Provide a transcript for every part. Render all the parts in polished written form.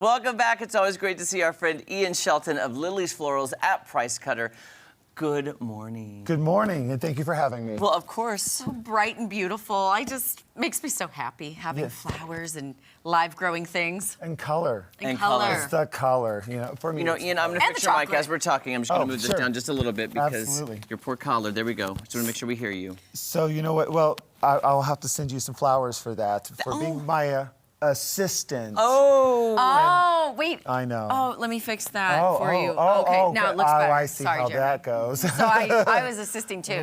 Welcome back. It's always great to see our friend Ian Shelton of Lily's Florals at Price Cutter. Good morning. Good morning, and thank you for having me. Well, of course. So bright and beautiful. Makes me so happy having flowers and live growing things. And color. And color. It's the color, for me. You know, Ian, I'm going to fix your mic as we're talking. I'm just going to move this down just a little bit because your poor collar. There we go. Just want to make sure we hear you. So, you know what? Well, I'll have to send you some flowers for that, for being my assistant. Oh, wait. I know. Oh, let me fix that for you. Okay, now it looks better. I see how that goes. So I was assisting too.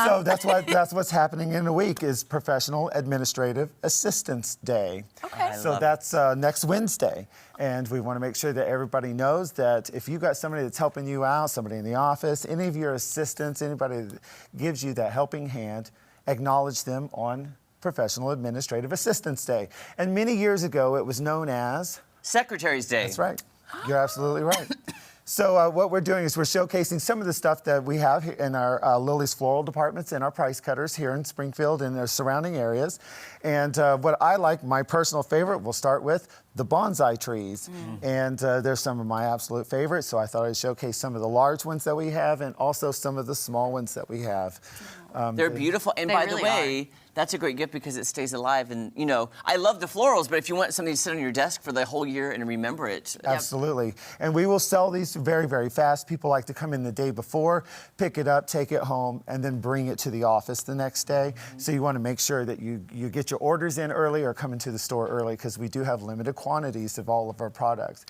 So that's what's happening in a week is Professional Administrative Assistance Day. Okay. So that's next Wednesday. And we want to make sure that everybody knows that if you got somebody that's helping you out, somebody in the office, any of your assistants, anybody that gives you that helping hand, acknowledge them on Professional Administrative Assistance Day. And many years ago, it was known as Secretary's Day. That's right. You're absolutely right. So what we're doing is we're showcasing some of the stuff that we have in our Lily's Floral departments and our Price Cutters here in Springfield and their surrounding areas. And what I like, my personal favorite, we'll start with the bonsai trees. And they're some of my absolute favorites, so I thought I'd showcase some of the large ones that we have and also some of the small ones that we have. They're beautiful. And by the way, that's a great gift because it stays alive. And, you know, I love the florals, but if you want something to sit on your desk for the whole year and remember it. Absolutely. And we will sell these very, very fast. People like to come in the day before, pick it up, take it home, and then bring it to the office the next day. So you want to make sure that you get your orders in early or come into the store early because we do have limited quantities of all of our products.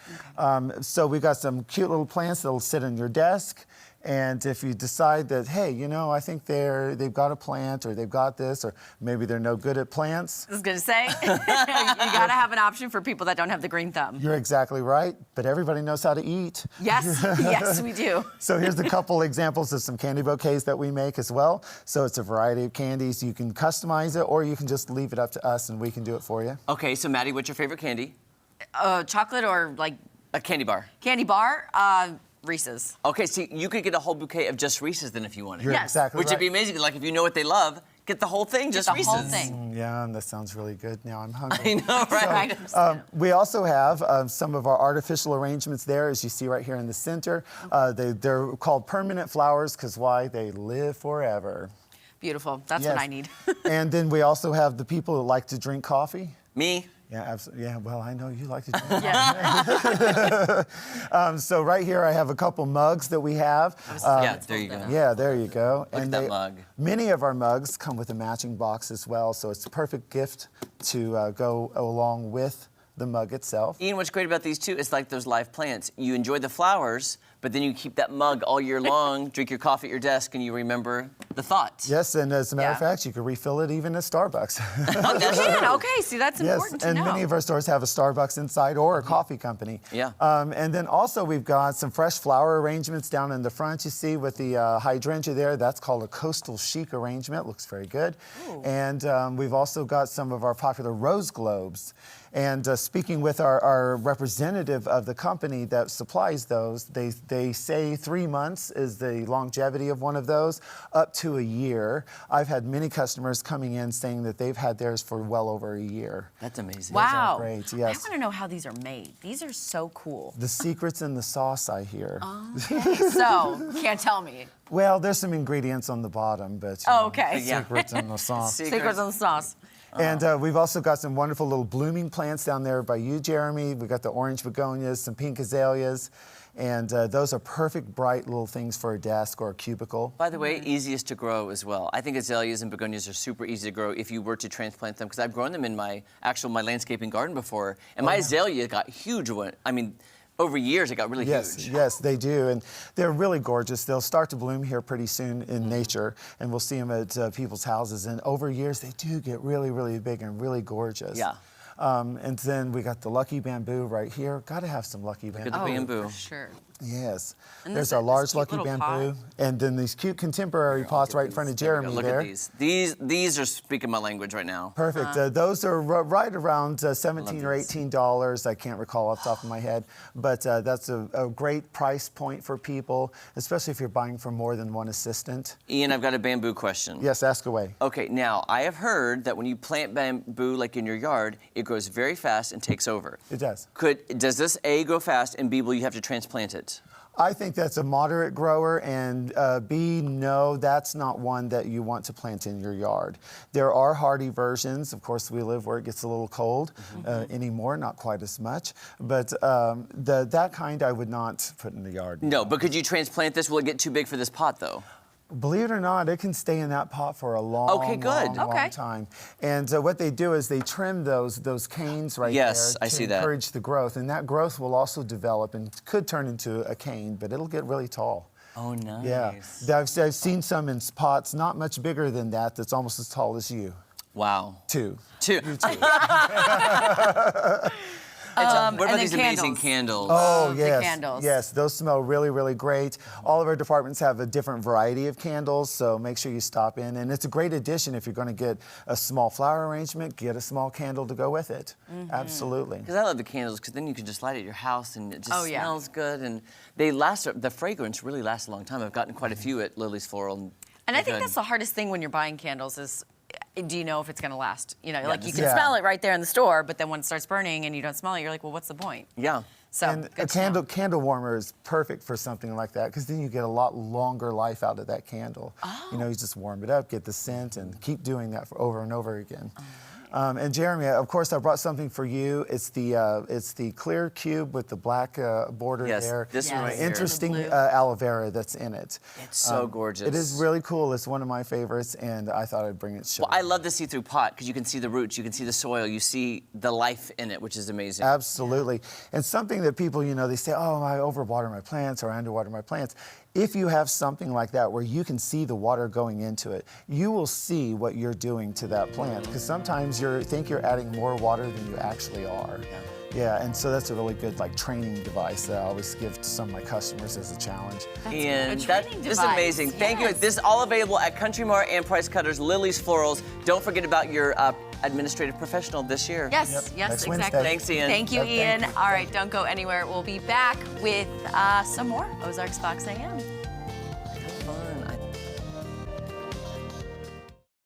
So we've got some cute little plants that will sit on your desk. And if you decide that, hey, you know, I think they've got a plant or they've got this or maybe they're no good at plants. I was going to say, you got to have an option for people that don't have the green thumb. You're exactly right, but everybody knows how to eat. Yes, yes, we do. So here's a couple examples of some candy bouquets that we make as well. So it's a variety of candies. You can customize it or you can just leave it up to us and we can do it for you. Okay, so Maddie, what's your favorite candy? Chocolate or like... A candy bar. Candy bar? Reese's. Okay, so you could get a whole bouquet of just Reese's then if you wanted. You're exactly Which right. would be amazing. Like if you know what they love, get the whole thing, just Reese's. The whole thing. Yeah, that sounds really good. Now I'm hungry. I know, right? So, we also have some of our artificial arrangements there, as you see right here in the center. They're called permanent flowers because why? They live forever. Beautiful. That's what I need. And then we also have the people that like to drink coffee. Me? Yeah, absolutely. Yeah, well, I know you like to drink Yeah. So right here I have a couple mugs that we have. Yeah, there you go. Yeah, there you go. Look at that mug. Many of our mugs come with a matching box as well, so it's a perfect gift to go along with the mug itself. Ian, what's great about these two is like those live plants. You enjoy the flowers, but then you keep that mug all year long, drink your coffee at your desk, and you remember the thoughts. Yes, and as a matter of fact, you can refill it even at Starbucks. Oh, that's true. Okay, see, that's important to know. And many of our stores have a Starbucks inside or a coffee company. Yeah. And then also we've got some fresh flower arrangements down in the front you see with the hydrangea there. That's called a coastal chic arrangement. Looks very good. Ooh. And we've also got some of our popular rose globes. And speaking with our representative of the company that supplies those, they say 3 months is the longevity of one of those, up to a year. I've had many customers coming in saying that they've had theirs for well over a year. That's amazing. Wow. Great, yes. I want to know how these are made. These are so cool. The secret's in the sauce, I hear. Okay. So, can't tell me. Well, there's some ingredients on the bottom, but okay. The secret's in the sauce. Secrets in the sauce. And we've also got some wonderful little blooming plants down there by you, Jeremy. We've got the orange begonias, some pink azaleas, and those are perfect, bright little things for a desk or a cubicle. By the way, easiest to grow as well. I think azaleas and begonias are super easy to grow if you were to transplant them, because I've grown them in my landscaping garden before, and my azalea got huge. Over years, it got really huge. Yes, they do, and they're really gorgeous. They'll start to bloom here pretty soon in nature, and we'll see them at people's houses. And over years, they do get really, really big and really gorgeous. Yeah. And then we got the lucky bamboo right here. Got to have some lucky bamboo. Look at the bamboo. For sure. Yes. And there's our large lucky bamboo. Pot. And then these cute contemporary pots right in front of Jeremy Look there. at these. These are speaking my language right now. Perfect. Those are right around $17 or $18. I can't recall off the top of my head. But that's a great price point for people, especially if you're buying for more than one assistant. Ian, I've got a bamboo question. Yes, ask away. Okay, now, I have heard that when you plant bamboo, like in your yard, it grows very fast and takes over. It does. Does this A, grow fast, and B, will you have to transplant it? I think that's a moderate grower, and B, no, that's not one that you want to plant in your yard. There are hardy versions. Of course, we live where it gets a little cold anymore, not quite as much. But that kind I would not put in the yard. No, but could you transplant this? Will it get too big for this pot, though? Believe it or not, it can stay in that pot for a long, long time. And what they do is they trim those canes right there to encourage the growth. And that growth will also develop and could turn into a cane, but it'll get really tall. Oh, nice. Yeah. I've seen some in pots not much bigger than that that's almost as tall as you. Wow. Two. You too. What about these amazing candles? Oh, yes. The candles. Yes, those smell really, really great. All of our departments have a different variety of candles, so make sure you stop in. And it's a great addition if you're going to get a small flower arrangement, get a small candle to go with it. Absolutely. Because I love the candles, because then you can just light it at your house, and it just yeah. smells good. And they last, the fragrance really lasts a long time. I've gotten quite a few at Lily's Floral. And I think that's the hardest thing when you're buying candles is, do you know if it's going to last? You know, Yeah, like you can smell it right there in the store, but then when it starts burning and you don't smell it, you're like, well, what's the point? Yeah. So, and a candle warmer is perfect for something like that, because then you get a lot longer life out of that candle. You know, you just warm it up, get the scent, and keep doing that for over and over again. And Jeremy, of course, I brought something for you. It's the clear cube with the black border there. This one right here. Interesting aloe vera that's in it. It's so gorgeous. It is really cool. It's one of my favorites, and I thought I'd bring it to show. Well, I love the see-through pot, because you can see the roots, you can see the soil, you see the life in it, which is amazing. Absolutely. And something that people, you know, they say, oh, I overwater my plants or I underwater my plants. If you have something like that where you can see the water going into it, you will see what you're doing to that plant, because sometimes you think you're adding more water than you actually are. Yeah, and so that's a really good training device that I always give to some of my customers as a challenge. And this is amazing. Thank you. This is all available at Country Mart and Price Cutters, Lily's Florals. Don't forget about your administrative professional this year. Yes, Next exactly. Wednesday. Thanks, Ian. Thank you, Thank Ian. you. All right, don't go anywhere. We'll be back with some more Ozarks Fox AM.